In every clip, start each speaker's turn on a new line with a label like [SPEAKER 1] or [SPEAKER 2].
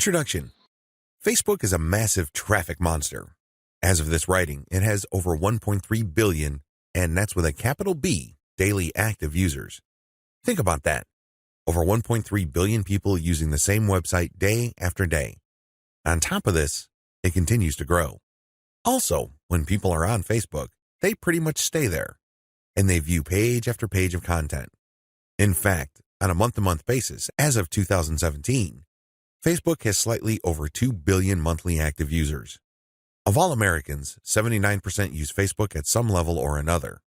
[SPEAKER 1] Introduction. Facebook is a massive traffic monster. As of this writing, it has over 1.3 billion, and that's with a capital B, daily active users. Think about that. Over 1.3 billion people using the same website day after day. On top of this, it continues to grow. Also, when people are on Facebook, they pretty much stay there, and they view page after page of content. In fact, on a month-to-month basis, as of 2017, Facebook has slightly over 2 billion monthly active users. Of all Americans, 79% use Facebook at some level or another.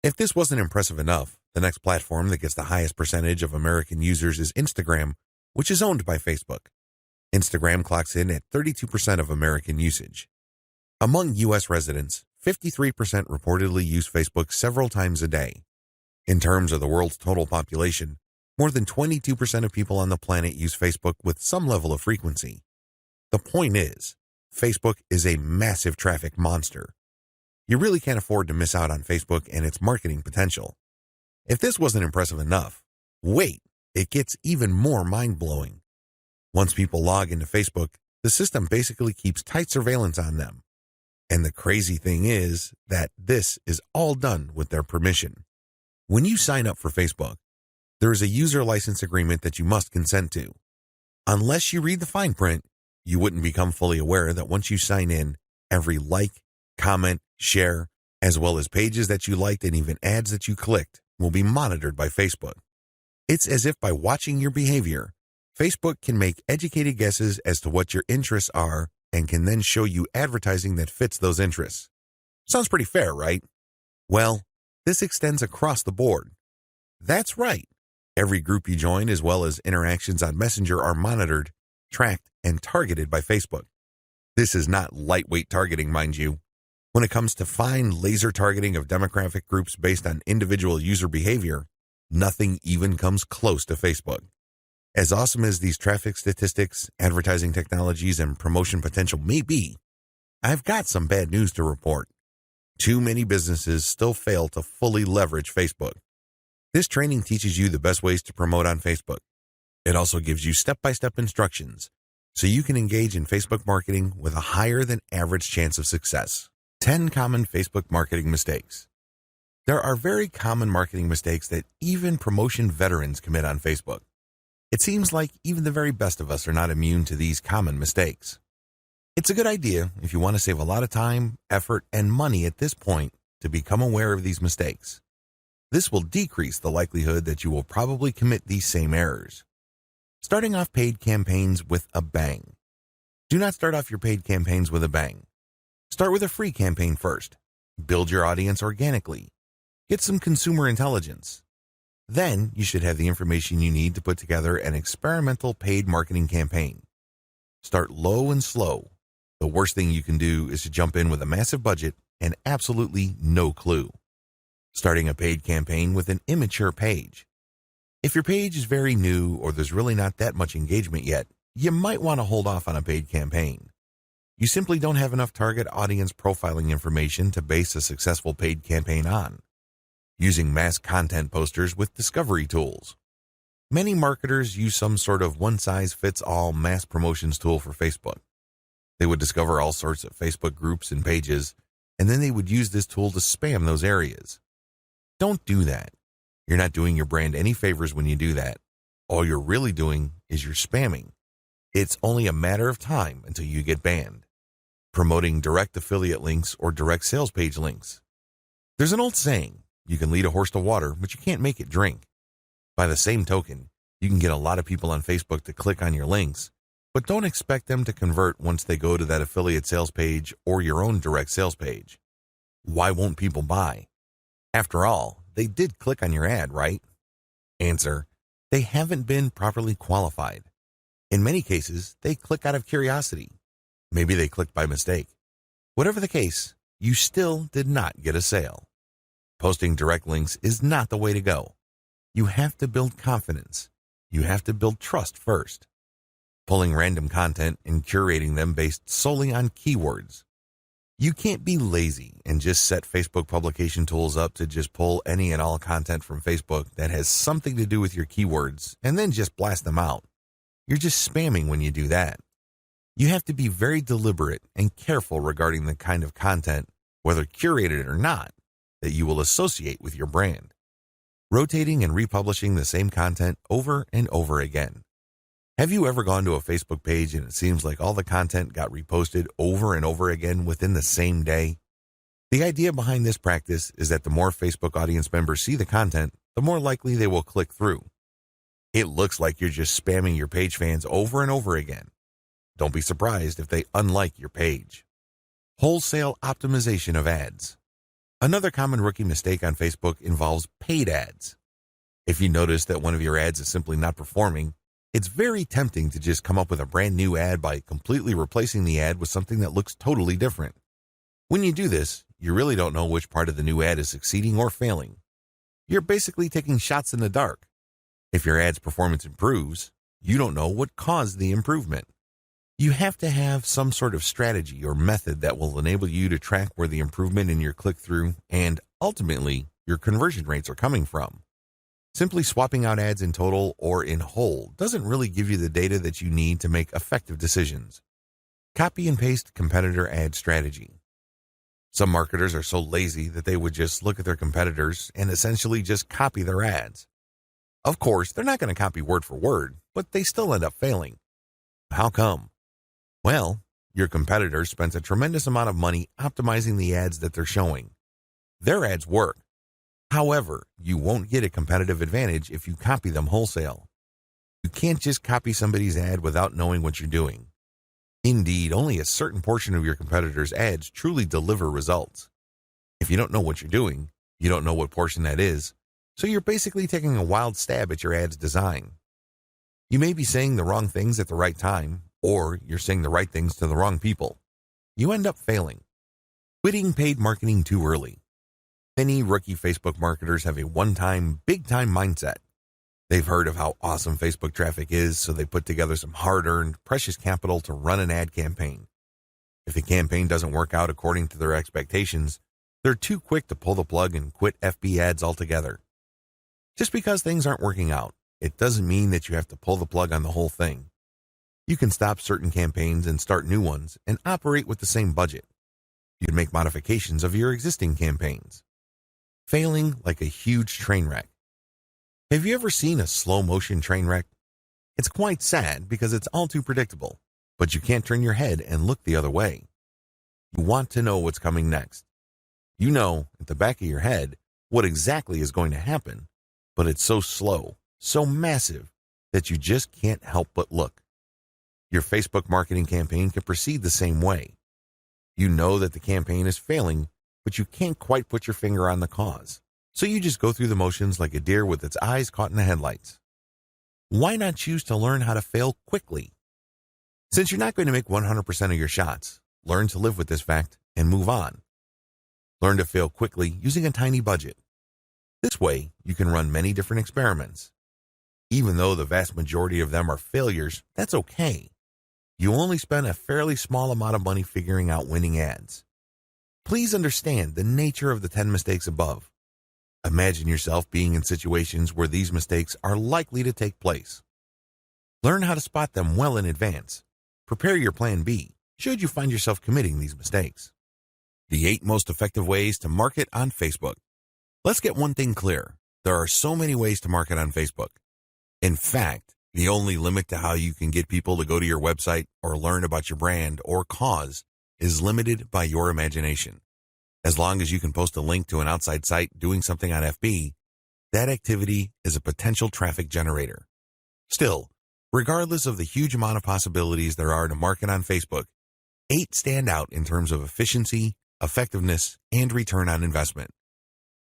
[SPEAKER 1] If this wasn't impressive enough, the next platform that gets the highest percentage of American users is Instagram, which is owned by Facebook. Instagram clocks in at 32% of American usage. Among U.S. residents, 53% reportedly use Facebook several times a day. In terms of the world's total population, more than 22% of people on the planet use Facebook with some level of frequency. The point is, Facebook is a massive traffic monster. You really can't afford to miss out on Facebook and its marketing potential. If this wasn't impressive enough, wait, it gets even more mind-blowing. Once people log into Facebook, the system basically keeps tight surveillance on them. And the crazy thing is that this is all done with their permission. When you sign up for Facebook, there is a user license agreement that you must consent to. Unless you read the fine print, you wouldn't become fully aware that once you sign in, every like, comment, share, as well as pages that you liked and even ads that you clicked will be monitored by Facebook. It's as if by watching your behavior, Facebook can make educated guesses as to what your interests are and can then show you advertising that fits those interests. Sounds pretty fair, right? Well, this extends across the board. That's right. Every group you join, as well as interactions on Messenger, are monitored, tracked, and targeted by Facebook. This is not lightweight targeting, mind you. When it comes to fine laser targeting of demographic groups based on individual user behavior, nothing even comes close to Facebook. As awesome as these traffic statistics, advertising technologies, and promotion potential may be, I've got some bad news to report. Too many businesses still fail to fully leverage Facebook. This training teaches you the best ways to promote on Facebook. It also gives you step-by-step instructions so you can engage in Facebook marketing with a higher than average chance of success. 10 common Facebook marketing mistakes. There are very common marketing mistakes that even promotion veterans commit on Facebook. It seems like even the very best of us are not immune to these common mistakes. It's a good idea, if you want to save a lot of time, effort, and money at this point, to become aware of these mistakes. This will decrease the likelihood that you will probably commit these same errors. Starting off paid campaigns with a bang. Do not start off your paid campaigns with a bang. Start with a free campaign first. Build your audience organically. Get some consumer intelligence. Then you should have the information you need to put together an experimental paid marketing campaign. Start low and slow. The worst thing you can do is to jump in with a massive budget and absolutely no clue. Starting a paid campaign with an immature page. If your page is very new or there's really not that much engagement yet, you might want to hold off on a paid campaign. You simply don't have enough target audience profiling information to base a successful paid campaign on. Using mass content posters with discovery tools. Many marketers use some sort of one-size-fits-all mass promotions tool for Facebook. They would discover all sorts of Facebook groups and pages, and then they would use this tool to spam those areas. Don't do that. You're not doing your brand any favors when you do that. All you're really doing is you're spamming. It's only a matter of time until you get banned. Promoting direct affiliate links or direct sales page links. There's an old saying, you can lead a horse to water, but you can't make it drink. By the same token, you can get a lot of people on Facebook to click on your links, but don't expect them to convert once they go to that affiliate sales page or your own direct sales page. Why won't people buy? After all, they did click on your ad, right? Answer: they haven't been properly qualified. In many cases, they click out of curiosity. Maybe they clicked by mistake. Whatever the case, you still did not get a sale. Posting direct links is not the way to go. You have to build confidence. You have to build trust first. Pulling random content and curating them based solely on keywords. You can't be lazy and just set Facebook publication tools up to just pull any and all content from Facebook that has something to do with your keywords and then just blast them out. You're just spamming when you do that. You have to be very deliberate and careful regarding the kind of content, whether curated or not, that you will associate with your brand. Rotating and republishing the same content over and over again. Have you ever gone to a Facebook page and it seems like all the content got reposted over and over again within the same day? The idea behind this practice is that the more Facebook audience members see the content, the more likely they will click through. It looks like you're just spamming your page fans over and over again. Don't be surprised if they unlike your page. Wholesale optimization of ads. Another common rookie mistake on Facebook involves paid ads. If you notice that one of your ads is simply not performing, it's very tempting to just come up with a brand new ad by completely replacing the ad with something that looks totally different. When you do this, you really don't know which part of the new ad is succeeding or failing. You're basically taking shots in the dark. If your ad's performance improves, you don't know what caused the improvement. You have to have some sort of strategy or method that will enable you to track where the improvement in your click-through and, ultimately, your conversion rates are coming from. Simply swapping out ads in total or in whole doesn't really give you the data that you need to make effective decisions. Copy and paste competitor ad strategy. Some marketers are so lazy that they would just look at their competitors and essentially just copy their ads. Of course, they're not going to copy word for word, but they still end up failing. How come? Well, your competitor spends a tremendous amount of money optimizing the ads that they're showing. Their ads work. However, you won't get a competitive advantage if you copy them wholesale. You can't just copy somebody's ad without knowing what you're doing. Indeed, only a certain portion of your competitors' ads truly deliver results. If you don't know what you're doing, you don't know what portion that is, so you're basically taking a wild stab at your ad's design. You may be saying the wrong things at the right time, or you're saying the right things to the wrong people. You end up failing. Quitting paid marketing too early. Many rookie Facebook marketers have a one-time, big-time mindset. They've heard of how awesome Facebook traffic is, so they put together some hard-earned, precious capital to run an ad campaign. If the campaign doesn't work out according to their expectations, they're too quick to pull the plug and quit FB ads altogether. Just because things aren't working out, it doesn't mean that you have to pull the plug on the whole thing. You can stop certain campaigns and start new ones and operate with the same budget. You can make modifications of your existing campaigns. Failing like a huge train wreck. Have you ever seen a slow-motion train wreck? It's quite sad because it's all too predictable, but you can't turn your head and look the other way. You want to know what's coming next. You know, at the back of your head, what exactly is going to happen, but it's so slow, so massive, that you just can't help but look. Your Facebook marketing campaign can proceed the same way. You know that the campaign is failing, but you can't quite put your finger on the cause. So you just go through the motions like a deer with its eyes caught in the headlights. Why not choose to learn how to fail quickly? Since you're not going to make 100% of your shots, learn to live with this fact and move on. Learn to fail quickly using a tiny budget. This way, you can run many different experiments. Even though the vast majority of them are failures, that's okay. You only spend a fairly small amount of money figuring out winning ads. Please understand the nature of the 10 mistakes above. Imagine yourself being in situations where these mistakes are likely to take place. Learn how to spot them well in advance. Prepare your plan B should you find yourself committing these mistakes. The 8 most effective ways to market on Facebook. Let's get one thing clear. There are so many ways to market on Facebook. In fact, the only limit to how you can get people to go to your website or learn about your brand or cause is limited by your imagination. As long as you can post a link to an outside site doing something on FB, that activity is a potential traffic generator. Still, regardless of the huge amount of possibilities there are to market on Facebook, 8 stand out in terms of efficiency, effectiveness, and return on investment.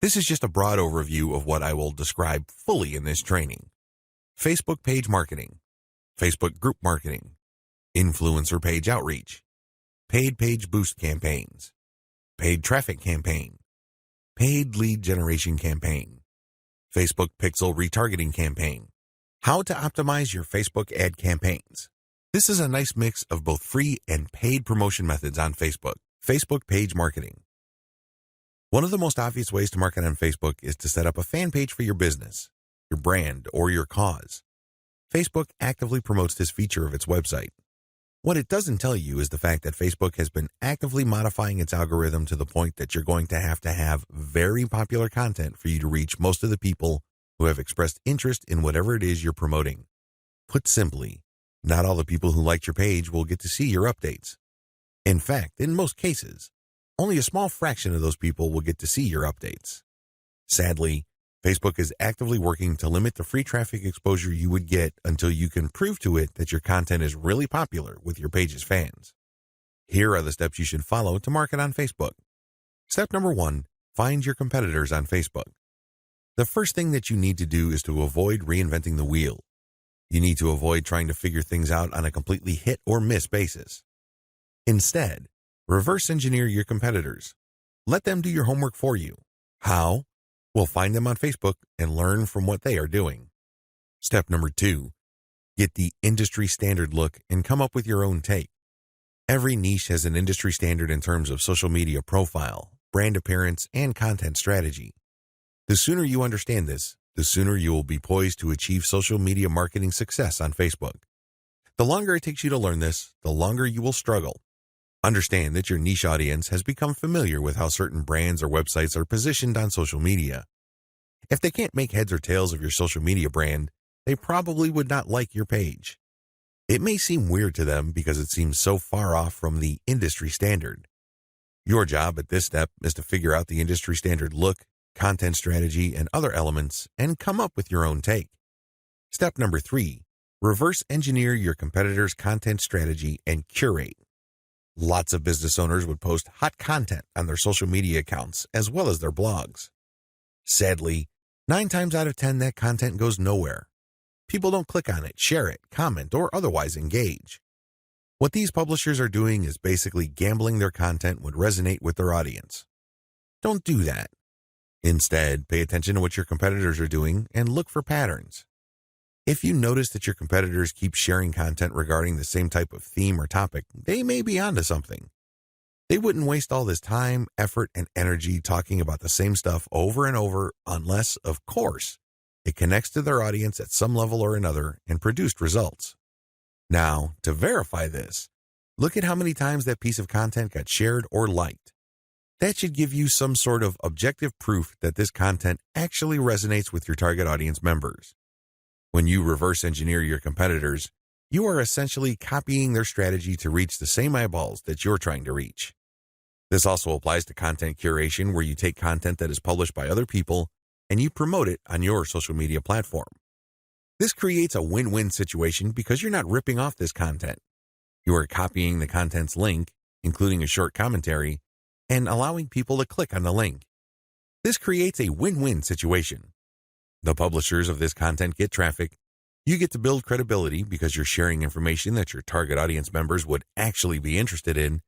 [SPEAKER 1] This is just a broad overview of what I will describe fully in this training. Facebook page marketing, Facebook group marketing, influencer page outreach, paid page boost campaigns, paid traffic campaign, paid lead generation campaign, Facebook pixel retargeting campaign, how to optimize your Facebook ad campaigns. This is a nice mix of both free and paid promotion methods on Facebook. Facebook page marketing. One of the most obvious ways to market on Facebook is to set up a fan page for your business, your brand, or your cause. Facebook actively promotes this feature of its website. What it doesn't tell you is the fact that Facebook has been actively modifying its algorithm to the point that you're going to have very popular content for you to reach most of the people who have expressed interest in whatever it is you're promoting. Put simply, not all the people who liked your page will get to see your updates. In fact, in most cases, only a small fraction of those people will get to see your updates. Sadly, Facebook is actively working to limit the free traffic exposure you would get until you can prove to it that your content is really popular with your page's fans. Here are the steps you should follow to market on Facebook. Step number 1, find your competitors on Facebook. The first thing that you need to do is to avoid reinventing the wheel. You need to avoid trying to figure things out on a completely hit or miss basis. Instead, reverse engineer your competitors. Let them do your homework for you. How? Well, find them on Facebook and learn from what they are doing. Step number 2, get the industry standard look and come up with your own take. Every niche has an industry standard in terms of social media profile, brand appearance, and content strategy. The sooner you understand this, the sooner you will be poised to achieve social media marketing success on Facebook. The longer it takes you to learn this, the longer you will struggle. Understand that your niche audience has become familiar with how certain brands or websites are positioned on social media. If they can't make heads or tails of your social media brand, they probably would not like your page. It may seem weird to them because it seems so far off from the industry standard. Your job at this step is to figure out the industry standard look, content strategy, and other elements and come up with your own take. Step number 3, reverse engineer your competitors' content strategy and curate. Lots of business owners would post hot content on their social media accounts as well as their blogs. Sadly, 9 times out of 10 that content goes nowhere. People don't click on it, share it, comment, or otherwise engage. What these publishers are doing is basically gambling their content would resonate with their audience. Don't do that. Instead, pay attention to what your competitors are doing and look for patterns. If you notice that your competitors keep sharing content regarding the same type of theme or topic, they may be onto something. They wouldn't waste all this time, effort, and energy talking about the same stuff over and over unless, of course, it connects to their audience at some level or another and produced results. Now, to verify this, look at how many times that piece of content got shared or liked. That should give you some sort of objective proof that this content actually resonates with your target audience members. When you reverse engineer your competitors, you are essentially copying their strategy to reach the same eyeballs that you're trying to reach. This also applies to content curation, where you take content that is published by other people and you promote it on your social media platform. This creates a win-win situation because you're not ripping off this content. You are copying the content's link, including a short commentary, and allowing people to click on the link. This creates a win-win situation. The publishers of this content get traffic. You get to build credibility because you're sharing information that your target audience members would actually be interested in,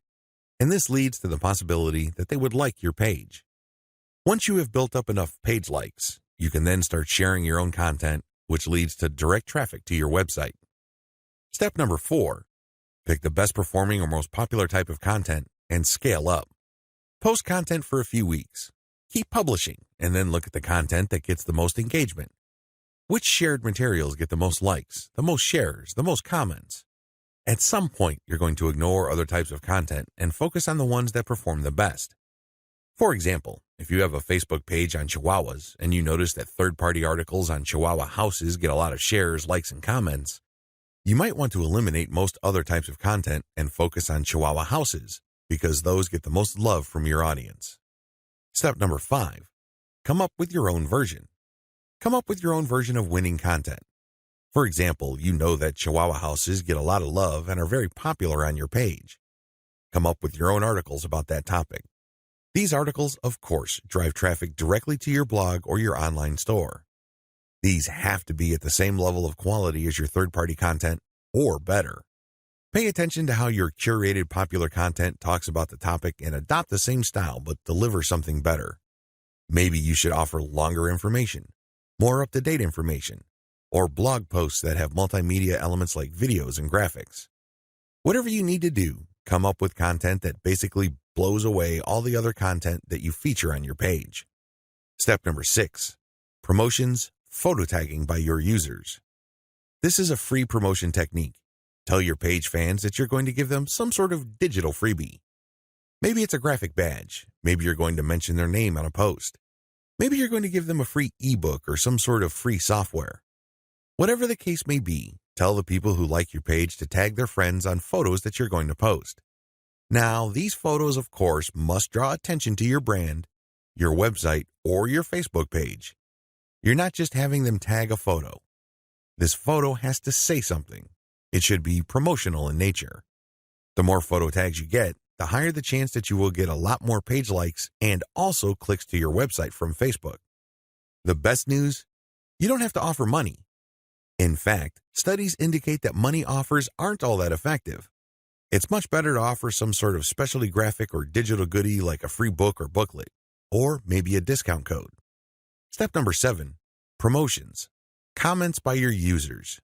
[SPEAKER 1] and this leads to the possibility that they would like your page. Once you have built up enough page likes, you can then start sharing your own content, which leads to direct traffic to your website. Step number 4, pick the best performing or most popular type of content and scale up. Post content for a few weeks. Keep publishing, and then look at the content that gets the most engagement. Which shared materials get the most likes, the most shares, the most comments? At some point, you're going to ignore other types of content and focus on the ones that perform the best. For example, if you have a Facebook page on Chihuahuas and you notice that third-party articles on Chihuahua houses get a lot of shares, likes, and comments, you might want to eliminate most other types of content and focus on Chihuahua houses because those get the most love from your audience. Step number 5, come up with your own version. Come up with your own version of winning content. For example, you know that Chihuahua houses get a lot of love and are very popular on your page. Come up with your own articles about that topic. These articles, of course, drive traffic directly to your blog or your online store. These have to be at the same level of quality as your third-party content, or better. Pay attention to how your curated popular content talks about the topic and adopt the same style but deliver something better. Maybe you should offer longer information, more up-to-date information, or blog posts that have multimedia elements like videos and graphics. Whatever you need to do, come up with content that basically blows away all the other content that you feature on your page. Step number 6, promotions, photo tagging by your users. This is a free promotion technique. Tell your page fans that you're going to give them some sort of digital freebie. Maybe it's a graphic badge. Maybe you're going to mention their name on a post. Maybe you're going to give them a free ebook or some sort of free software. Whatever the case may be, tell the people who like your page to tag their friends on photos that you're going to post. Now, these photos, of course, must draw attention to your brand, your website, or your Facebook page. You're not just having them tag a photo. This photo has to say something. It should be promotional in nature. The more photo tags you get, the higher the chance that you will get a lot more page likes and also clicks to your website from Facebook. The best news? You don't have to offer money. In fact, studies indicate that money offers aren't all that effective. It's much better to offer some sort of specialty graphic or digital goodie like a free book or booklet, or maybe a discount code. Step number 7, promotions. Comments by your users.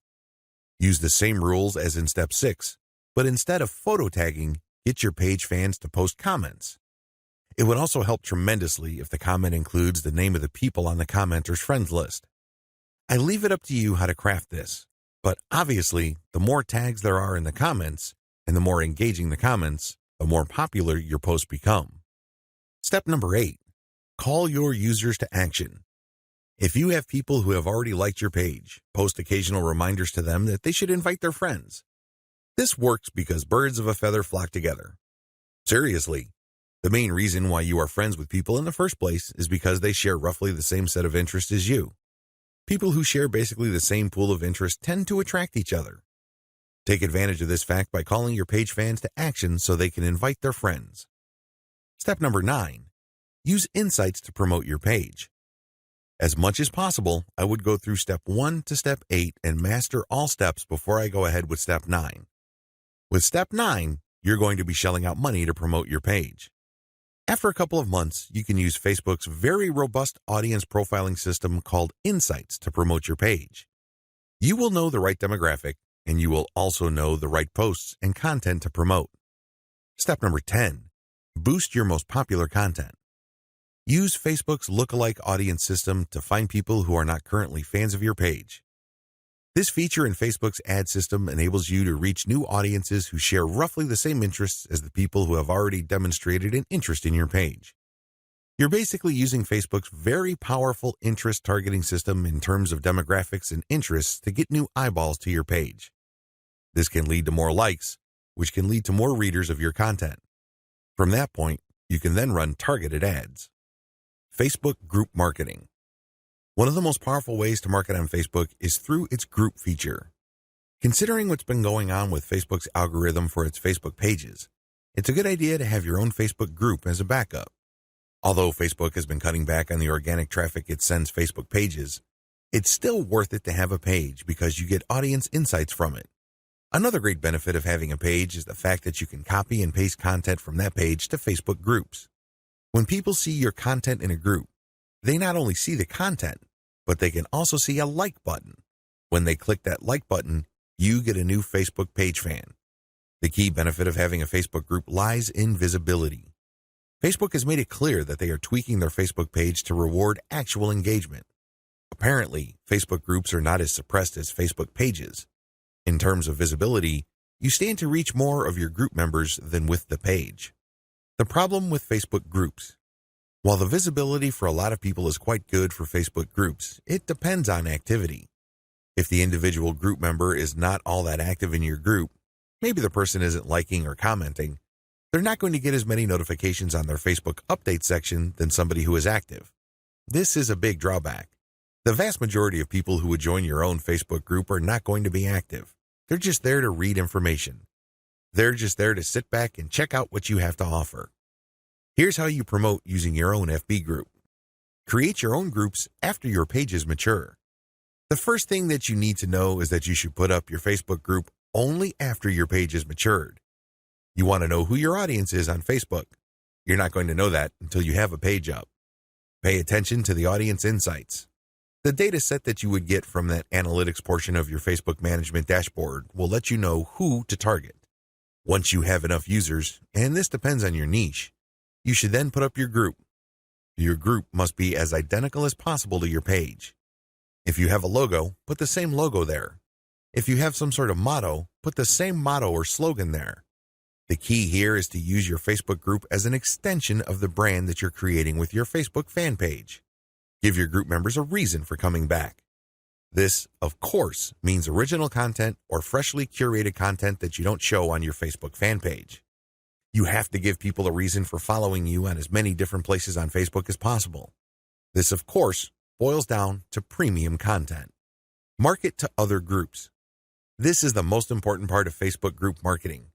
[SPEAKER 1] Use the same rules as in step 6, but instead of photo tagging, get your page fans to post comments. It would also help tremendously if the comment includes the name of the people on the commenter's friends list. I leave it up to you how to craft this, but obviously, the more tags there are in the comments, and the more engaging the comments, the more popular your posts become. Step number 8, call your users to action. If you have people who have already liked your page, post occasional reminders to them that they should invite their friends. This works because birds of a feather flock together. Seriously, the main reason why you are friends with people in the first place is because they share roughly the same set of interests as you. People who share basically the same pool of interest tend to attract each other. Take advantage of this fact by calling your page fans to action so they can invite their friends. Step number 9, use insights to promote your page. As much as possible, I would go through step 1 to step 8 and master all steps before I go ahead with step 9. With step 9, you're going to be shelling out money to promote your page. After a couple of months, you can use Facebook's very robust audience profiling system called Insights to promote your page. You will know the right demographic, and you will also know the right posts and content to promote. Step number 10, boost your most popular content. Use Facebook's lookalike audience system to find people who are not currently fans of your page. This feature in Facebook's ad system enables you to reach new audiences who share roughly the same interests as the people who have already demonstrated an interest in your page. You're basically using Facebook's very powerful interest targeting system in terms of demographics and interests to get new eyeballs to your page. This can lead to more likes, which can lead to more readers of your content. From that point, you can then run targeted ads. Facebook group marketing. One of the most powerful ways to market on Facebook is through its group feature. Considering what's been going on with Facebook's algorithm for its Facebook pages, it's a good idea to have your own Facebook group as a backup. Although Facebook has been cutting back on the organic traffic it sends Facebook pages, it's still worth it to have a page because you get audience insights from it. Another great benefit of having a page is the fact that you can copy and paste content from that page to Facebook groups. When people see your content in a group, they not only see the content, but they can also see a like button. When they click that like button, you get a new Facebook page fan. The key benefit of having a Facebook group lies in visibility. Facebook has made it clear that they are tweaking their Facebook page to reward actual engagement. Apparently, Facebook groups are not as suppressed as Facebook pages. In terms of visibility, you stand to reach more of your group members than with the page. The problem with Facebook groups. While the visibility for a lot of people is quite good for Facebook groups, it depends on activity. If the individual group member is not all that active in your group, maybe the person isn't liking or commenting, they're not going to get as many notifications on their Facebook update section than somebody who is active. This is a big drawback. The vast majority of people who would join your own Facebook group are not going to be active. They're just there to read information. They're just there to sit back and check out what you have to offer. Here's how you promote using your own FB group. Create your own groups after your pages mature. The first thing that you need to know is that you should put up your Facebook group only after your page is matured. You want to know who your audience is on Facebook. You're not going to know that until you have a page up. Pay attention to the audience insights. The data set that you would get from that analytics portion of your Facebook management dashboard will let you know who to target. Once you have enough users, and this depends on your niche, you should then put up your group. Your group must be as identical as possible to your page. If you have a logo, put the same logo there. If you have some sort of motto, put the same motto or slogan there. The key here is to use your Facebook group as an extension of the brand that you're creating with your Facebook fan page. Give your group members a reason for coming back. This, of course, means original content or freshly curated content that you don't show on your Facebook fan page. You have to give people a reason for following you on as many different places on Facebook as possible. This, of course, boils down to premium content. Market to other groups. This is the most important part of Facebook group marketing,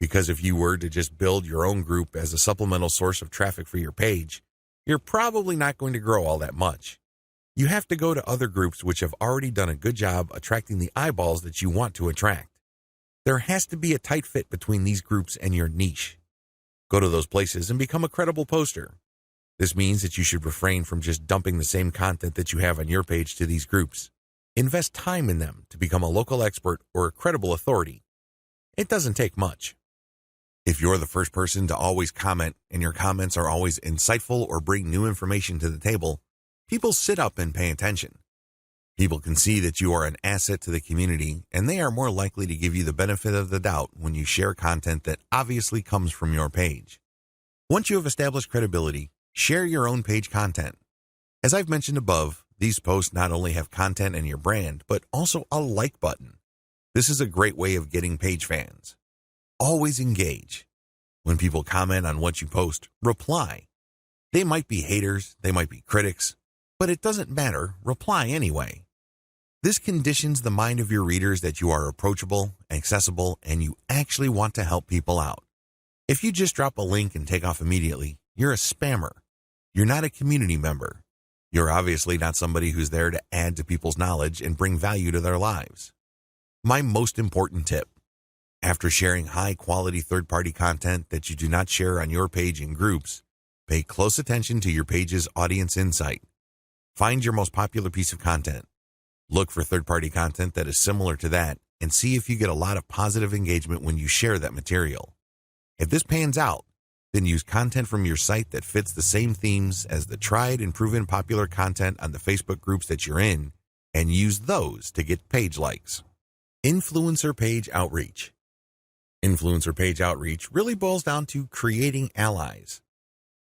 [SPEAKER 1] because if you were to just build your own group as a supplemental source of traffic for your page, you're probably not going to grow all that much. You have to go to other groups which have already done a good job attracting the eyeballs that you want to attract. There has to be a tight fit between these groups and your niche. Go to those places and become a credible poster. This means that you should refrain from just dumping the same content that you have on your page to these groups. Invest time in them to become a local expert or a credible authority. It doesn't take much. If you're the first person to always comment and your comments are always insightful or bring new information to the table, people sit up and pay attention. People can see that you are an asset to the community, and they are more likely to give you the benefit of the doubt when you share content that obviously comes from your page. Once you have established credibility, share your own page content. As I've mentioned above, these posts not only have content and your brand, but also a like button. This is a great way of getting page fans. Always engage. When people comment on what you post, reply. They might be haters, they might be critics, but it doesn't matter, reply anyway. This conditions the mind of your readers that you are approachable, accessible, and you actually want to help people out. If you just drop a link and take off immediately, you're a spammer. You're not a community member. You're obviously not somebody who's there to add to people's knowledge and bring value to their lives. My most important tip: after sharing high-quality third-party content that you do not share on your page in groups, pay close attention to your page's audience insight. Find your most popular piece of content. Look for third-party content that is similar to that and see if you get a lot of positive engagement when you share that material. If this pans out, then use content from your site that fits the same themes as the tried and proven popular content on the Facebook groups that you're in, and use those to get page likes. Influencer page outreach. Influencer page outreach really boils down to creating allies.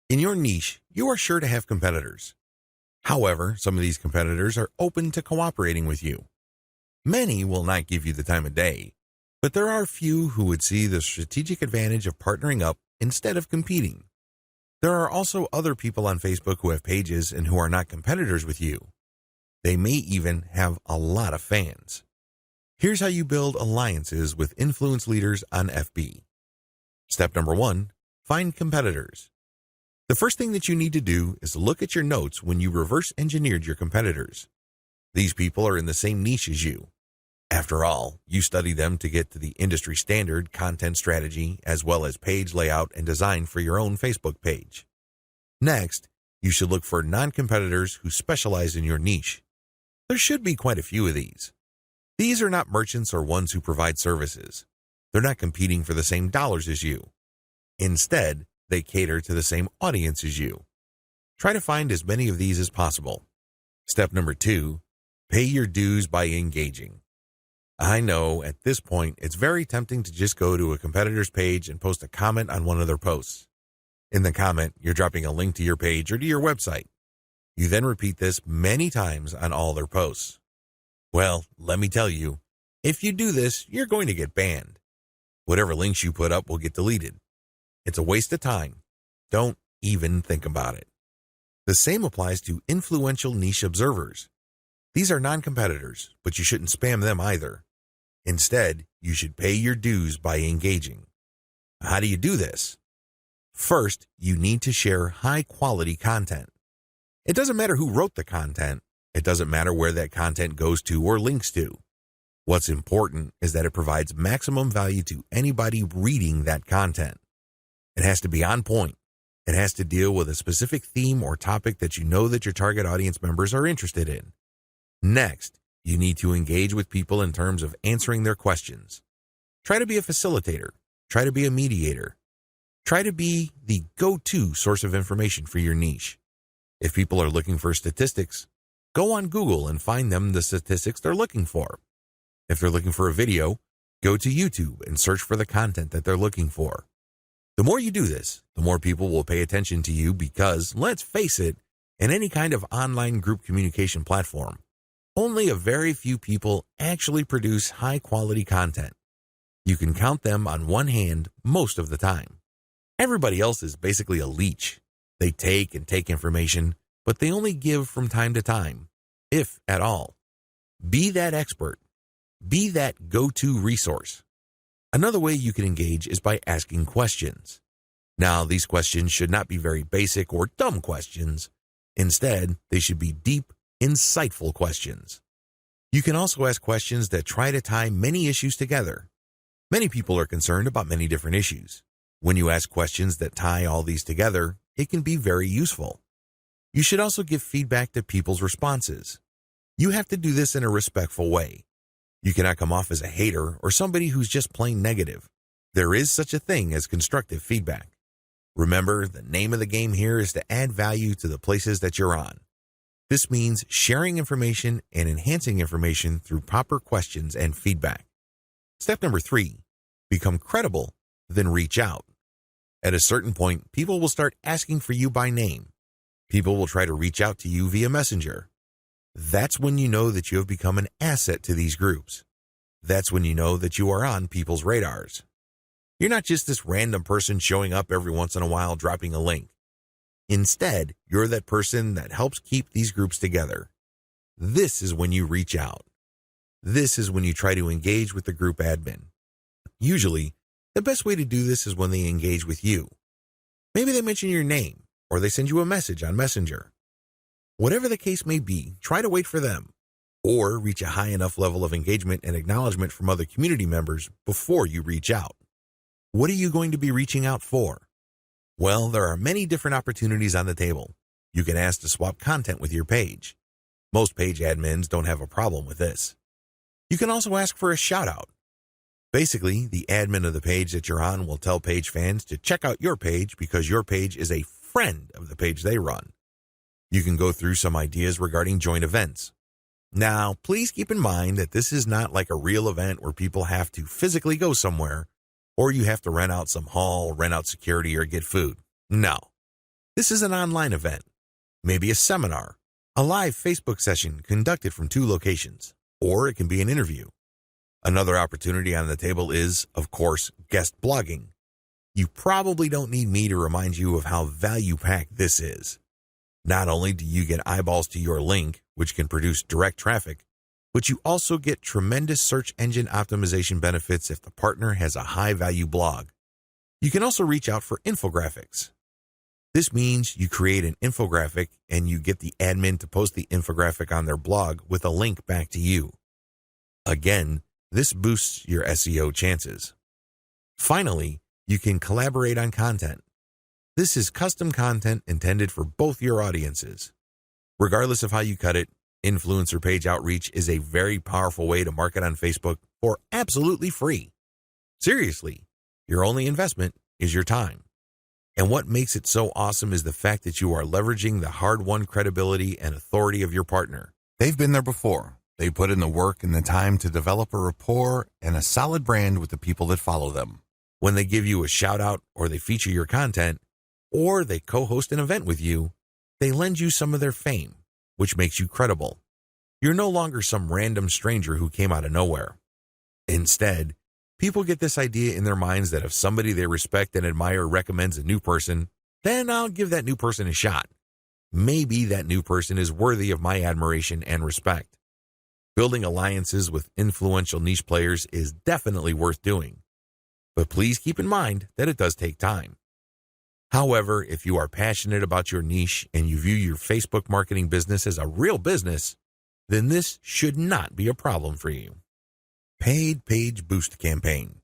[SPEAKER 1] In your niche, you are sure to have competitors. However, some of these competitors are open to cooperating with you. Many will not give you the time of day, but there are few who would see the strategic advantage of partnering up instead of competing. There are also other people on Facebook who have pages and who are not competitors with you. They may even have a lot of fans. Here's how you build alliances with influence leaders on FB. Step number 1, find competitors. The first thing that you need to do is look at your notes when you reverse engineered your competitors. These people are in the same niche as you. After all, you study them to get to the industry standard content strategy as well as page layout and design for your own Facebook page. Next, you should look for non-competitors who specialize in your niche. There should be quite a few of these. These are not merchants or ones who provide services. They're not competing for the same dollars as you. Instead, they cater to the same audience as you. Try to find as many of these as possible. Step number 2, pay your dues by engaging. I know at this point it's very tempting to just go to a competitor's page and post a comment on one of their posts. In the comment, you're dropping a link to your page or to your website. You then repeat this many times on all their posts. Well, let me tell you, if you do this, you're going to get banned. Whatever links you put up will get deleted. It's a waste of time. Don't even think about it. The same applies to influential niche observers. These are non-competitors, but you shouldn't spam them either. Instead, you should pay your dues by engaging. How do you do this? First, you need to share high-quality content. It doesn't matter who wrote the content. It doesn't matter where that content goes to or links to. What's important is that it provides maximum value to anybody reading that content. It has to be on point. It has to deal with a specific theme or topic that you know that your target audience members are interested in. Next, you need to engage with people in terms of answering their questions. Try to be a facilitator. Try to be a mediator. Try to be the go-to source of information for your niche. If people are looking for statistics, go on Google and find them the statistics they're looking for. If they're looking for a video, go to YouTube and search for the content that they're looking for. The more you do this, the more people will pay attention to you because, let's face it, in any kind of online group communication platform, only a very few people actually produce high-quality content. You can count them on one hand most of the time. Everybody else is basically a leech. They take and take information, but they only give from time to time, if at all. Be that expert. Be that go-to resource. Another way you can engage is by asking questions. Now, these questions should not be very basic or dumb questions. Instead, they should be deep, insightful questions. You can also ask questions that try to tie many issues together. Many people are concerned about many different issues. When you ask questions that tie all these together, it can be very useful. You should also give feedback to people's responses. You have to do this in a respectful way. You cannot come off as a hater or somebody who's just plain negative. There is such a thing as constructive feedback. Remember, the name of the game here is to add value to the places that you're on. This means sharing information and enhancing information through proper questions and feedback. Step number 3, become credible, then reach out. At a certain point, people will start asking for you by name. People will try to reach out to you via Messenger. That's when you know that you have become an asset to these groups. That's when you know that you are on people's radars. You're not just this random person showing up every once in a while dropping a link. Instead, you're that person that helps keep these groups together. This is when you reach out. This is when you try to engage with the group admin. Usually, the best way to do this is when they engage with you. Maybe they mention your name, or they send you a message on Messenger. Whatever the case may be, try to wait for them, or reach a high enough level of engagement and acknowledgement from other community members before you reach out. What are you going to be reaching out for? Well, there are many different opportunities on the table. You can ask to swap content with your page. Most page admins don't have a problem with this. You can also ask for a shout-out. Basically, the admin of the page that you're on will tell page fans to check out your page because your page is a friend of the page they run. You can go through some ideas regarding joint events. Now, please keep in mind that this is not like a real event where people have to physically go somewhere, or you have to rent out some hall, rent out security, or get food. No. This is an online event. Maybe a seminar, a live Facebook session conducted from 2 locations, or it can be an interview. Another opportunity on the table is, of course, guest blogging. You probably don't need me to remind you of how value-packed this is. Not only do you get eyeballs to your link, which can produce direct traffic, but you also get tremendous search engine optimization benefits if the partner has a high-value blog. You can also reach out for infographics. This means you create an infographic and you get the admin to post the infographic on their blog with a link back to you. Again, this boosts your SEO chances. Finally, you can collaborate on content. This is custom content intended for both your audiences. Regardless of how you cut it, influencer page outreach is a very powerful way to market on Facebook for absolutely free. Seriously, your only investment is your time. And what makes it so awesome is the fact that you are leveraging the hard-won credibility and authority of your partner. They've been there before. They put in the work and the time to develop a rapport and a solid brand with the people that follow them. When they give you a shout-out or they feature your content, or they co-host an event with you, they lend you some of their fame, which makes you credible. You're no longer some random stranger who came out of nowhere. Instead, people get this idea in their minds that if somebody they respect and admire recommends a new person, then I'll give that new person a shot. Maybe that new person is worthy of my admiration and respect. Building alliances with influential niche players is definitely worth doing. But please keep in mind that it does take time. However, if you are passionate about your niche and you view your Facebook marketing business as a real business, then this should not be a problem for you. Paid Page Boost Campaign.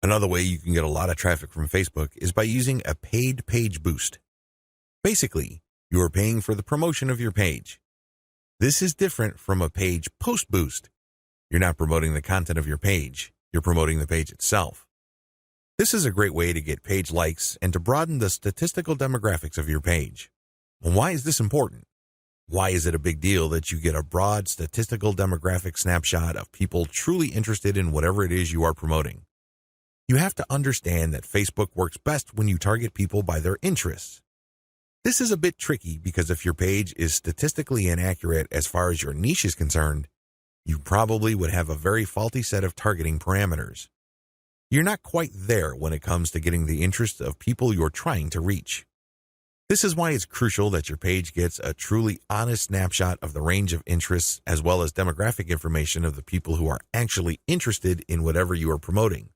[SPEAKER 1] Another way you can get a lot of traffic from Facebook is by using a paid page boost. Basically, you are paying for the promotion of your page. This is different from a page post boost. You're not promoting the content of your page, you're promoting the page itself. This is a great way to get page likes and to broaden the statistical demographics of your page. And why is this important? Why is it a big deal that you get a broad statistical demographic snapshot of people truly interested in whatever it is you are promoting? You have to understand that Facebook works best when you target people by their interests. This is a bit tricky because if your page is statistically inaccurate as far as your niche is concerned, you probably would have a very faulty set of targeting parameters. You're not quite there when it comes to getting the interest of people you're trying to reach. This is why it's crucial that your page gets a truly honest snapshot of the range of interests as well as demographic information of the people who are actually interested in whatever you are promoting.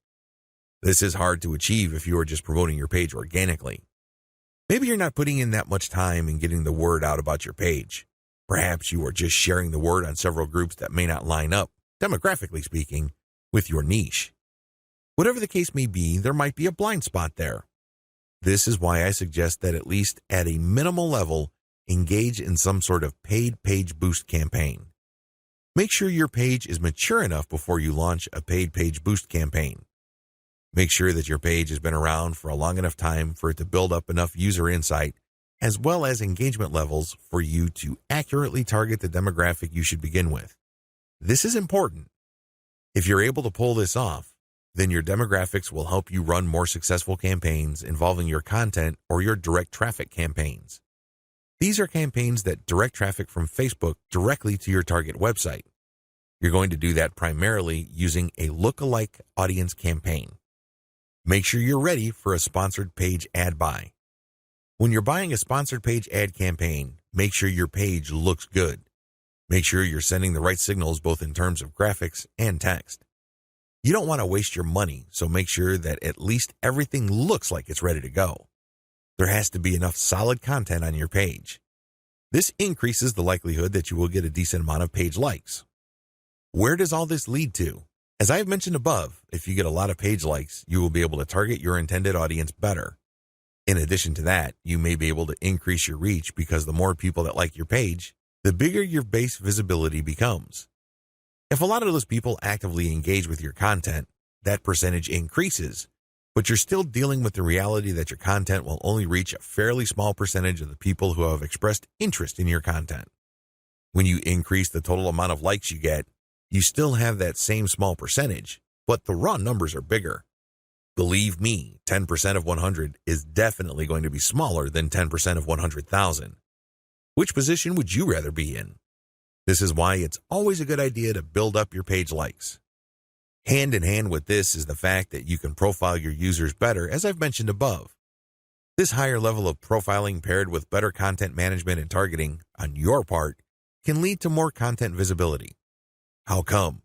[SPEAKER 1] This is hard to achieve if you are just promoting your page organically. Maybe you're not putting in that much time in getting the word out about your page. Perhaps you are just sharing the word on several groups that may not line up, demographically speaking, with your niche. Whatever the case may be, there might be a blind spot there. This is why I suggest that at least at a minimal level, engage in some sort of paid page boost campaign. Make sure your page is mature enough before you launch a paid page boost campaign. Make sure that your page has been around for a long enough time for it to build up enough user insight as well as engagement levels for you to accurately target the demographic you should begin with. This is important. If you're able to pull this off, then your demographics will help you run more successful campaigns involving your content or your direct traffic campaigns. These are campaigns that direct traffic from Facebook directly to your target website. You're going to do that primarily using a lookalike audience campaign. Make sure you're ready for a sponsored page ad buy. When you're buying a sponsored page ad campaign, make sure your page looks good. Make sure you're sending the right signals both in terms of graphics and text. You don't want to waste your money, so make sure that at least everything looks like it's ready to go. There has to be enough solid content on your page. This increases the likelihood that you will get a decent amount of page likes. Where does all this lead to? As I have mentioned above, if you get a lot of page likes, you will be able to target your intended audience better. In addition to that, you may be able to increase your reach because the more people that like your page, the bigger your base visibility becomes. If a lot of those people actively engage with your content, that percentage increases, but you're still dealing with the reality that your content will only reach a fairly small percentage of the people who have expressed interest in your content. When you increase the total amount of likes you get, you still have that same small percentage, but the raw numbers are bigger. Believe me, 10% of 100 is definitely going to be smaller than 10% of 100,000. Which position would you rather be in? This is why it's always a good idea to build up your page likes. Hand in hand with this is the fact that you can profile your users better, as I've mentioned above. This higher level of profiling paired with better content management and targeting on your part can lead to more content visibility. How come?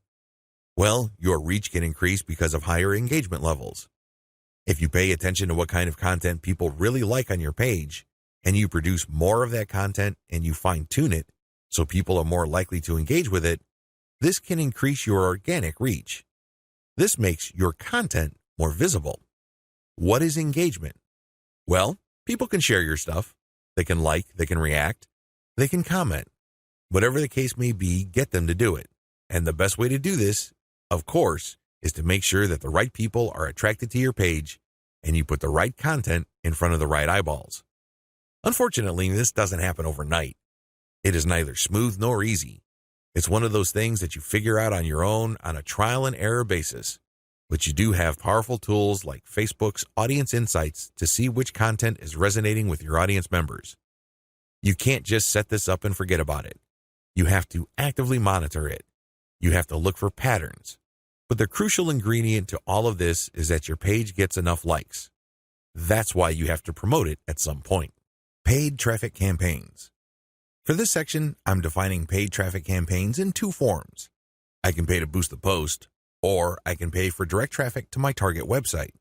[SPEAKER 1] Well, your reach can increase because of higher engagement levels. If you pay attention to what kind of content people really like on your page, and you produce more of that content and you fine-tune it so people are more likely to engage with it, this can increase your organic reach. This makes your content more visible. What is engagement? Well, people can share your stuff. They can like, they can react, they can comment. Whatever the case may be, get them to do it. And the best way to do this, of course, is to make sure that the right people are attracted to your page and you put the right content in front of the right eyeballs. Unfortunately, this doesn't happen overnight. It is neither smooth nor easy. It's one of those things that you figure out on your own on a trial and error basis. But you do have powerful tools like Facebook's Audience Insights to see which content is resonating with your audience members. You can't just set this up and forget about it. You have to actively monitor it. You have to look for patterns. But the crucial ingredient to all of this is that your page gets enough likes. That's why you have to promote it at some point. Paid traffic campaigns. For this section, I'm defining paid traffic campaigns in two forms. I can pay to boost the post, or I can pay for direct traffic to my target website.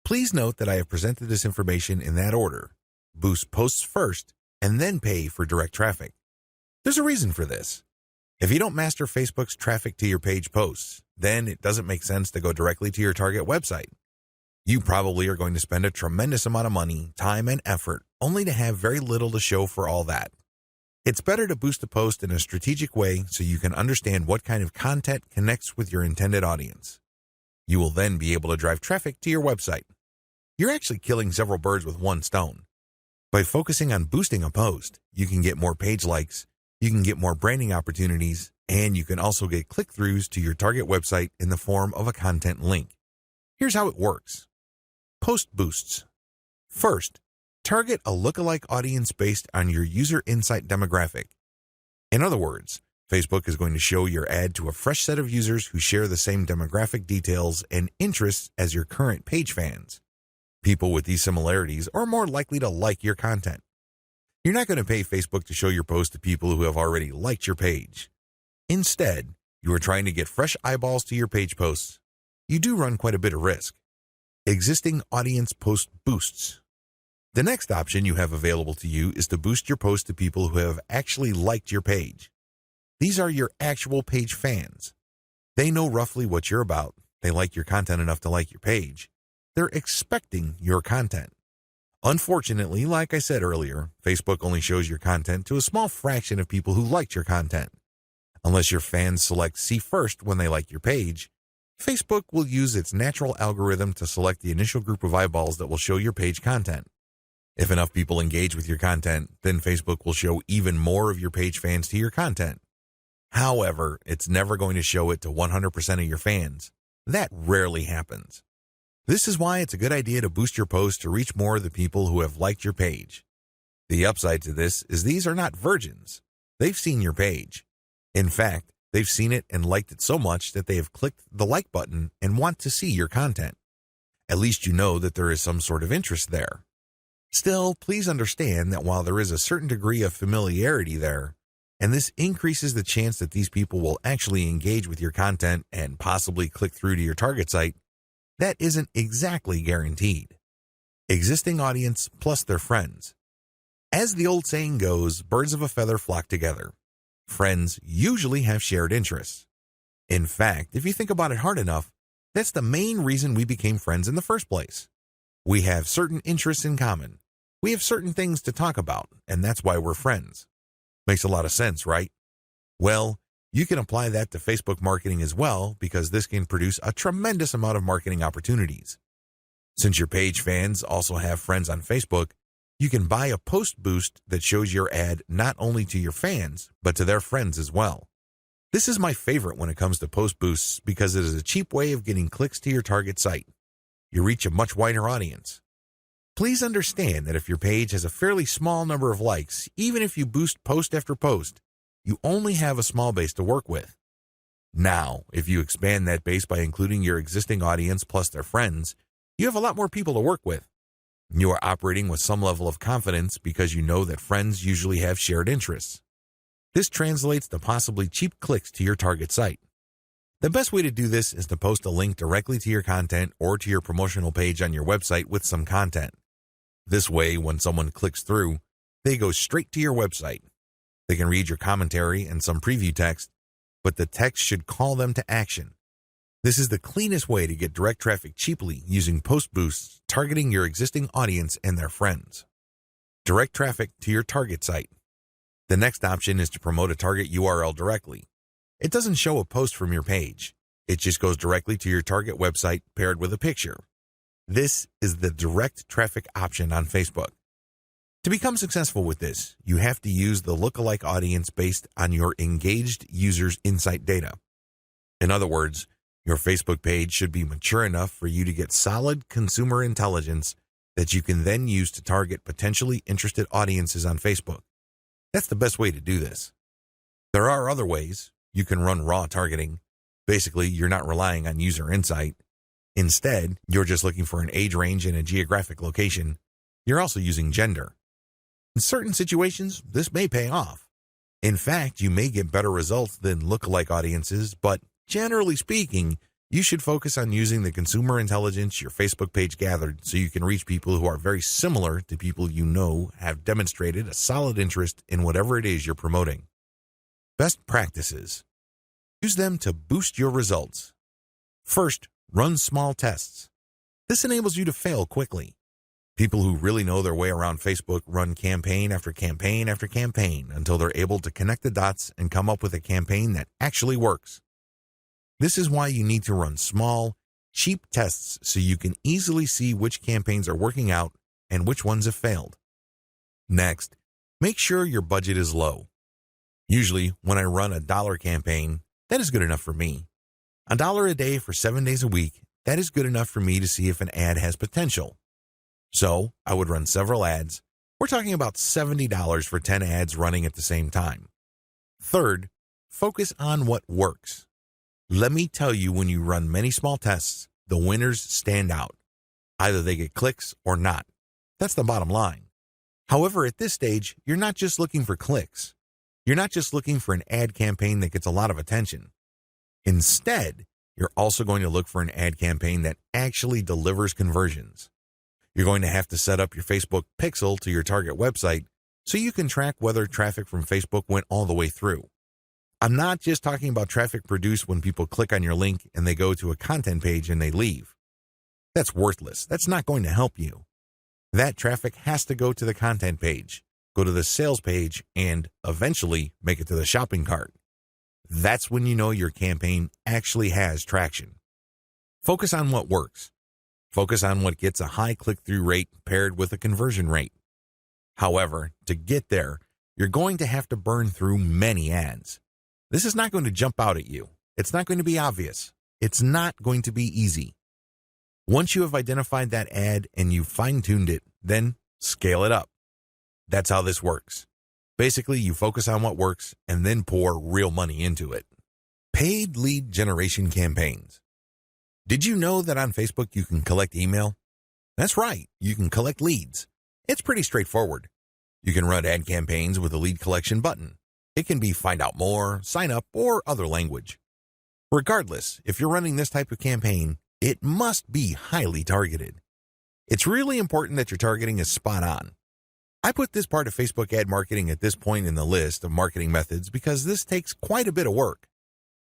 [SPEAKER 1] Please note that I have presented this information in that order. Boost posts first, and then pay for direct traffic. There's a reason for this. If you don't master Facebook's traffic to your page posts, then it doesn't make sense to go directly to your target website. You probably are going to spend a tremendous amount of money, time, and effort only to have very little to show for all that. It's better to boost a post in a strategic way so you can understand what kind of content connects with your intended audience. You will then be able to drive traffic to your website. You're actually killing several birds with one stone. By focusing on boosting a post, you can get more page likes, You can get more branding opportunities, and you can also get click-throughs to your target website in the form of a content link. Here's how it works. Post boosts. First, target a lookalike audience based on your user insight demographic. In other words, Facebook is going to show your ad to a fresh set of users who share the same demographic details and interests as your current page fans. People with these similarities are more likely to like your content. You're not going to pay Facebook to show your post to people who have already liked your page. Instead, you are trying to get fresh eyeballs to your page posts. You do run quite a bit of risk. Existing audience post boosts. The next option you have available to you is to boost your post to people who have actually liked your page. These are your actual page fans. They know roughly what you're about. They like your content enough to like your page. They're expecting your content. Unfortunately, like I said earlier, Facebook only shows your content to a small fraction of people who liked your content. Unless your fans select see first when they like your page, Facebook will use its natural algorithm to select the initial group of eyeballs that will show your page content. If enough people engage with your content, then Facebook will show even more of your page fans to your content. However, it's never going to show it to 100% of your fans. That rarely happens. This is why it's a good idea to boost your post to reach more of the people who have liked your page. The upside to this is these are not virgins. They've seen your page. In fact, they've seen it and liked it so much that they have clicked the like button and want to see your content. At least you know that there is some sort of interest there. Still, please understand that while there is a certain degree of familiarity there, and this increases the chance that these people will actually engage with your content and possibly click through to your target site, that isn't exactly guaranteed. Existing audience plus their friends. As the old saying goes, birds of a feather flock together. Friends usually have shared interests. In fact, if you think about it hard enough, that's the main reason we became friends in the first place. We have certain interests in common. We have certain things to talk about, and that's why we're friends. Makes a lot of sense, right? Well, you can apply that to Facebook marketing as well, because this can produce a tremendous amount of marketing opportunities. Since your page fans also have friends on Facebook, you can buy a post boost that shows your ad not only to your fans, but to their friends as well. This is my favorite when it comes to post boosts because it is a cheap way of getting clicks to your target site. You reach a much wider audience. Please understand that if your page has a fairly small number of likes, even if you boost post after post, you only have a small base to work with. Now, if you expand that base by including your existing audience plus their friends, you have a lot more people to work with. You are operating with some level of confidence because you know that friends usually have shared interests. This translates to possibly cheap clicks to your target site. The best way to do this is to post a link directly to your content or to your promotional page on your website with some content. This way, when someone clicks through, they go straight to your website. They can read your commentary and some preview text, but the text should call them to action. This is the cleanest way to get direct traffic cheaply using post boosts targeting your existing audience and their friends. Direct traffic to your target site. The next option is to promote a target URL directly. It doesn't show a post from your page. It just goes directly to your target website paired with a picture. This is the direct traffic option on Facebook. To become successful with this, you have to use the lookalike audience based on your engaged users' insight data. In other words, your Facebook page should be mature enough for you to get solid consumer intelligence that you can then use to target potentially interested audiences on Facebook. That's the best way to do this. There are other ways. You can run raw targeting. Basically, you're not relying on user insight. Instead, you're just looking for an age range and a geographic location. You're also using gender. In certain situations, this may pay off. In fact, you may get better results than lookalike audiences, but generally speaking, you should focus on using the consumer intelligence your Facebook page gathered so you can reach people who are very similar to people you know have demonstrated a solid interest in whatever it is you're promoting. Best practices. Use them to boost your results. First, run small tests. This enables you to fail quickly. People who really know their way around Facebook run campaign after campaign after campaign until they're able to connect the dots and come up with a campaign that actually works. This is why you need to run small, cheap tests so you can easily see which campaigns are working out and which ones have failed. Next, make sure your budget is low. Usually, when I run a dollar campaign, that is good enough for me. $1 a day for 7 days a week, that is good enough for me to see if an ad has potential. So, I would run several ads. We're talking about $70 for 10 ads running at the same time. Third, focus on what works. Let me tell you, when you run many small tests, the winners stand out. Either they get clicks or not. That's the bottom line. However, at this stage, you're not just looking for clicks. You're not just looking for an ad campaign that gets a lot of attention. Instead, you're also going to look for an ad campaign that actually delivers conversions. You're going to have to set up your Facebook pixel to your target website so you can track whether traffic from Facebook went all the way through. I'm not just talking about traffic produced when people click on your link and they go to a content page and they leave. That's worthless. That's not going to help you. That traffic has to go to the content page, go to the sales page, and eventually make it to the shopping cart. That's when you know your campaign actually has traction. Focus on what works. Focus on what gets a high click-through rate paired with a conversion rate. However, to get there, you're going to have to burn through many ads. This is not going to jump out at you. It's not going to be obvious. It's not going to be easy. Once you have identified that ad and you've fine-tuned it, then scale it up. That's how this works. Basically, you focus on what works and then pour real money into it. Paid lead generation campaigns. Did you know that on Facebook you can collect email? That's right, you can collect leads. It's pretty straightforward. You can run ad campaigns with a lead collection button. It can be find out more, sign up, or other language. Regardless, if you're running this type of campaign, it must be highly targeted. It's really important that your targeting is spot on. I put this part of Facebook ad marketing at this point in the list of marketing methods because this takes quite a bit of work.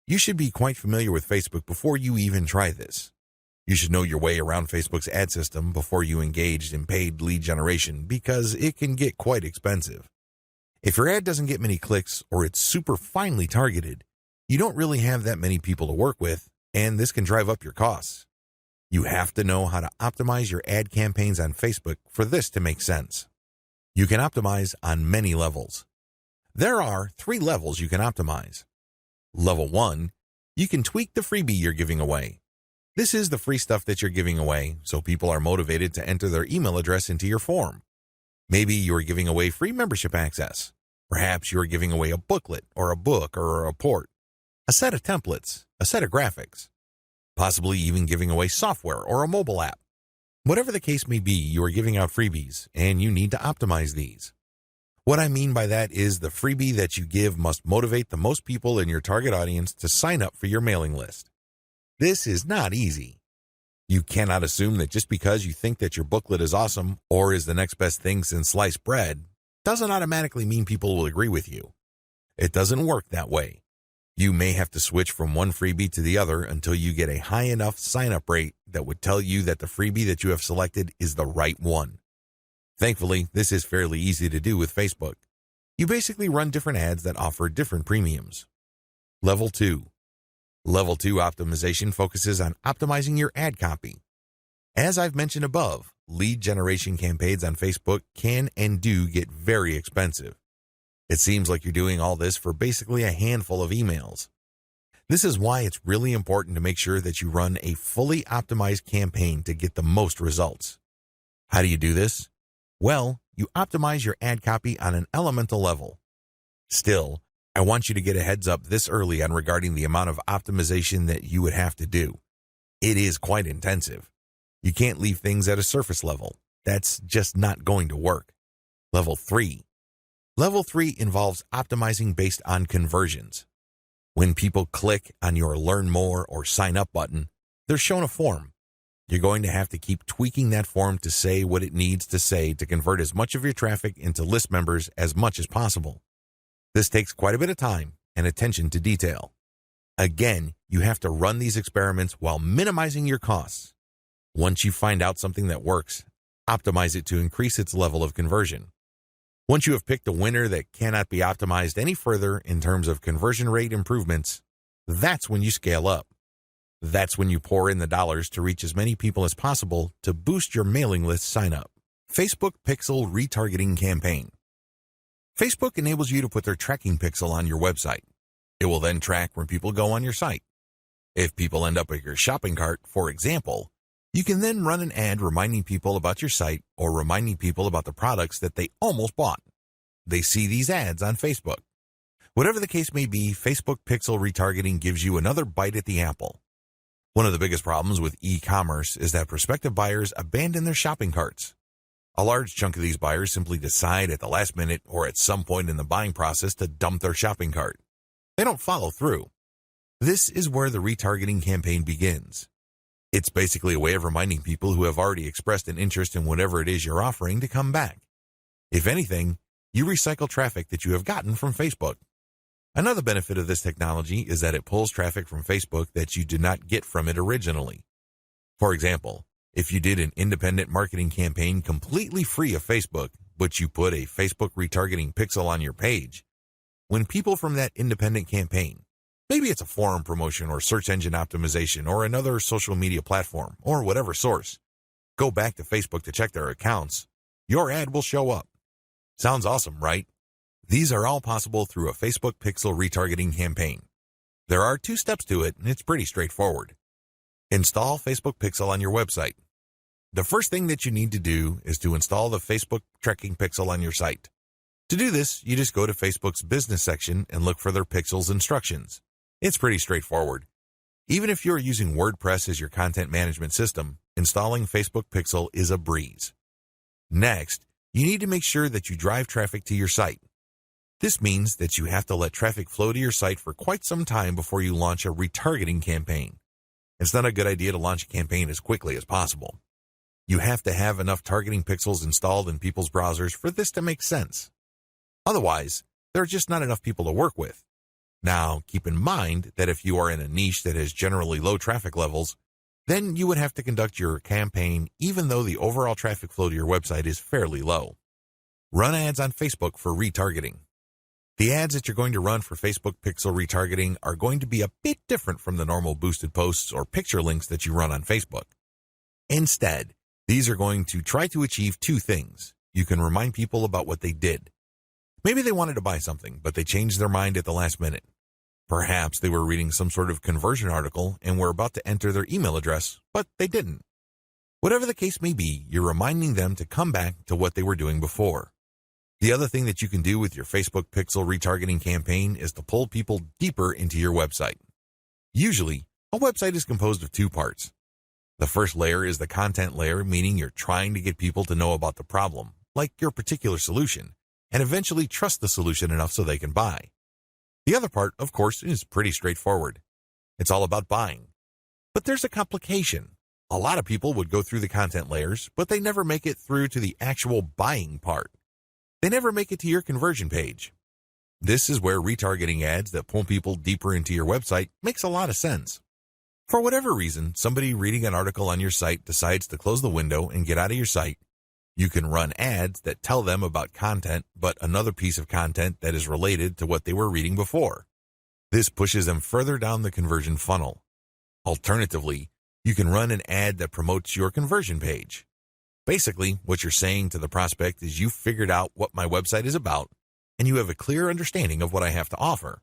[SPEAKER 1] You should be quite familiar with Facebook before you even try this. You should know your way around Facebook's ad system before you engage in paid lead generation because it can get quite expensive. If your ad doesn't get many clicks or it's super finely targeted, you don't really have that many people to work with, and this can drive up your costs. You have to know how to optimize your ad campaigns on Facebook for this to make sense. You can optimize on many levels. There are 3 levels you can optimize. Level 1, you can tweak the freebie you're giving away. This is the free stuff that you're giving away, so people are motivated to enter their email address into your form. Maybe you're giving away free membership access. Perhaps you're giving away a booklet or a book or a report, a set of templates, a set of graphics, possibly even giving away software or a mobile app. Whatever the case may be, you are giving out freebies, and you need to optimize these. What I mean by that is the freebie that you give must motivate the most people in your target audience to sign up for your mailing list. This is not easy. You cannot assume that just because you think that your booklet is awesome or is the next best thing since sliced bread, doesn't automatically mean people will agree with you. It doesn't work that way. You may have to switch from one freebie to the other until you get a high enough sign-up rate that would tell you that the freebie that you have selected is the right one. Thankfully, this is fairly easy to do with Facebook. You basically run different ads that offer different premiums. Level 2. Level 2 optimization focuses on optimizing your ad copy. As I've mentioned above, lead generation campaigns on Facebook can and do get very expensive. It seems like you're doing all this for basically a handful of emails. This is why it's really important to make sure that you run a fully optimized campaign to get the most results. How do you do this? Well, you optimize your ad copy on an elemental level. Still, I want you to get a heads up this early on regarding the amount of optimization that you would have to do. It is quite intensive. You can't leave things at a surface level. That's just not going to work. Level 3. Level 3 involves optimizing based on conversions. When people click on your Learn More or Sign Up button, they're shown a form. You're going to have to keep tweaking that form to say what it needs to say to convert as much of your traffic into list members as much as possible. This takes quite a bit of time and attention to detail. Again, you have to run these experiments while minimizing your costs. Once you find out something that works, optimize it to increase its level of conversion. Once you have picked a winner that cannot be optimized any further in terms of conversion rate improvements, that's when you scale up. That's when you pour in the dollars to reach as many people as possible to boost your mailing list sign up. Facebook Pixel Retargeting Campaign. Facebook enables you to put their tracking pixel on your website. It will then track when people go on your site. If people end up at your shopping cart, for example, you can then run an ad reminding people about your site or reminding people about the products that they almost bought. They see these ads on Facebook. Whatever the case may be, Facebook pixel retargeting gives you another bite at the apple. One of the biggest problems with e-commerce is that prospective buyers abandon their shopping carts. A large chunk of these buyers simply decide at the last minute or at some point in the buying process to dump their shopping cart. They don't follow through. This is where the retargeting campaign begins. It's basically a way of reminding people who have already expressed an interest in whatever it is you're offering to come back. If anything, you recycle traffic that you have gotten from Facebook. Another benefit of this technology is that it pulls traffic from Facebook that you did not get from it originally. For example, if you did an independent marketing campaign completely free of Facebook, but you put a Facebook retargeting pixel on your page, when people from that independent campaign, maybe it's a forum promotion or search engine optimization or another social media platform or whatever source, go back to Facebook to check their accounts, your ad will show up. Sounds awesome, right? These are all possible through a Facebook pixel retargeting campaign. There are 2 steps to it, and it's pretty straightforward. Install Facebook Pixel on your website. The first thing that you need to do is to install the Facebook tracking pixel on your site. To do this, you just go to Facebook's business section and look for their pixels instructions. It's pretty straightforward. Even if you're using WordPress as your content management system, installing Facebook Pixel is a breeze. Next, you need to make sure that you drive traffic to your site. This means that you have to let traffic flow to your site for quite some time before you launch a retargeting campaign. It's not a good idea to launch a campaign as quickly as possible. You have to have enough targeting pixels installed in people's browsers for this to make sense. Otherwise, there are just not enough people to work with. Now, keep in mind that if you are in a niche that has generally low traffic levels, then you would have to conduct your campaign even though the overall traffic flow to your website is fairly low. Run ads on Facebook for retargeting. The ads that you're going to run for Facebook pixel retargeting are going to be a bit different from the normal boosted posts or picture links that you run on Facebook. Instead, these are going to try to achieve 2 things. You can remind people about what they did. Maybe they wanted to buy something, but they changed their mind at the last minute. Perhaps they were reading some sort of conversion article and were about to enter their email address, but they didn't. Whatever the case may be, you're reminding them to come back to what they were doing before. The other thing that you can do with your Facebook pixel retargeting campaign is to pull people deeper into your website. Usually, a website is composed of 2 parts. The first layer is the content layer, meaning you're trying to get people to know about the problem, like your particular solution, and eventually trust the solution enough so they can buy. The other part, of course, is pretty straightforward. It's all about buying. But there's a complication. A lot of people would go through the content layers, but they never make it through to the actual buying part. They never make it to your conversion page. This is where retargeting ads that pull people deeper into your website makes a lot of sense. For whatever reason, somebody reading an article on your site decides to close the window and get out of your site. You can run ads that tell them about content, but another piece of content that is related to what they were reading before. This pushes them further down the conversion funnel. Alternatively, you can run an ad that promotes your conversion page. Basically, what you're saying to the prospect is you've figured out what my website is about, and you have a clear understanding of what I have to offer.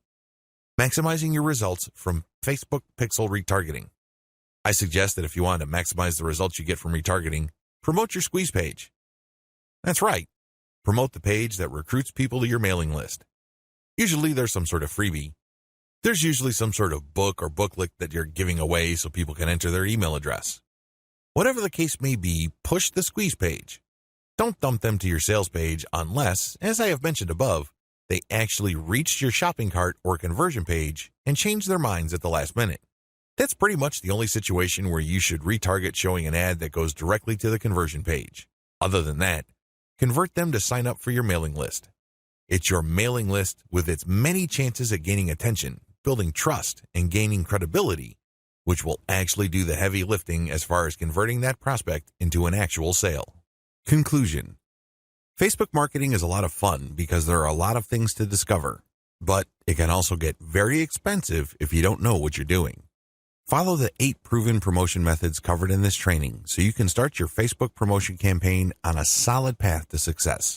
[SPEAKER 1] Maximizing your results from Facebook pixel retargeting. I suggest that if you want to maximize the results you get from retargeting, promote your squeeze page. That's right. Promote the page that recruits people to your mailing list. Usually there's some sort of freebie. There's usually some sort of book or booklet that you're giving away so people can enter their email address. Whatever the case may be, push the squeeze page. Don't dump them to your sales page unless, as I have mentioned above, they actually reached your shopping cart or conversion page and changed their minds at the last minute. That's pretty much the only situation where you should retarget showing an ad that goes directly to the conversion page. Other than that, convert them to sign up for your mailing list. It's your mailing list with its many chances at gaining attention, building trust, and gaining credibility, which will actually do the heavy lifting as far as converting that prospect into an actual sale. Conclusion. Facebook marketing is a lot of fun because there are a lot of things to discover, but it can also get very expensive if you don't know what you're doing. Follow the 8 proven promotion methods covered in this training so you can start your Facebook promotion campaign on a solid path to success.